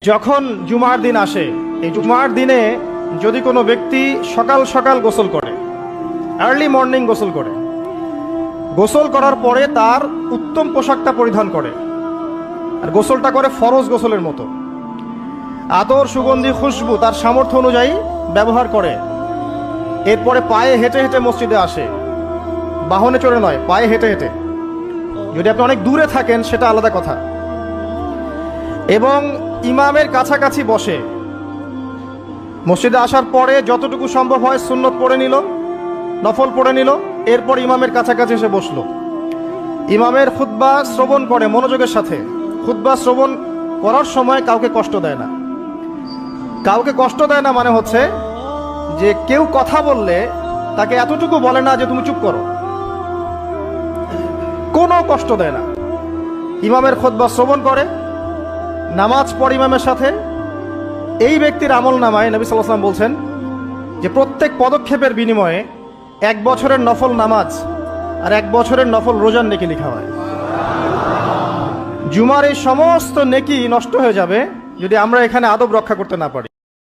যখন জুমার দিন আসে, এই জুমার দিনে যদি কোনো ব্যক্তি সকাল সকাল গোসল করে, আর্লি মর্নিং গোসল করে, গোসল করার পরে তার উত্তম পোশাকটা পরিধান করে, আর গোসলটা করে ফরজ গোসলের মতো, আতর সুগন্ধি খুশবু তার সামর্থ্য অনুযায়ী ব্যবহার করে, এরপরে পায়ে হেঁটে হেঁটে মসজিদে আসে, বাহনে চড়ে নয়, পায়ে হেঁটে হেঁটে। যদি আপনি অনেক দূরে থাকেন সেটা আলাদা কথা। এবং ইমামের কাছাকাছি বসে, মসজিদে আসার পরে যতটুকু সম্ভব হয় সুন্নত পড়ে নিল, নফল পড়ে নিল, এরপর ইমামের কাছাকাছি এসে বসলো। ইমামের খুতবা শ্রবণ করে মনোযোগের সাথে। খুতবা শ্রবণ করার সময় কাউকে কষ্ট দেয় না। কাউকে কষ্ট দেয় না মানে হচ্ছে যে কেউ কথা বললে তাকে এতটুকু বলে না যে তুমি চুপ করো, কোনো কষ্ট দেয় না। ইমামের খুতবা শ্রবণ করে, নামাজ পড়ে ইমামের সাথে। এই ব্যক্তির আমল নামায় নবী সাল্লাল্লাহু আলাইহি ওয়াসাল্লাম বলছেন যে প্রত্যেক পদক্ষেপের বিনিময়ে 1 বছরের নফল নামাজ আর 1 বছরের নফল রোজার নেকি লেখা হয়। জুমার এই সমস্ত নেকি নষ্ট হয়ে যাবে যদি আমরা এখানে আদব রক্ষা করতে না পারি।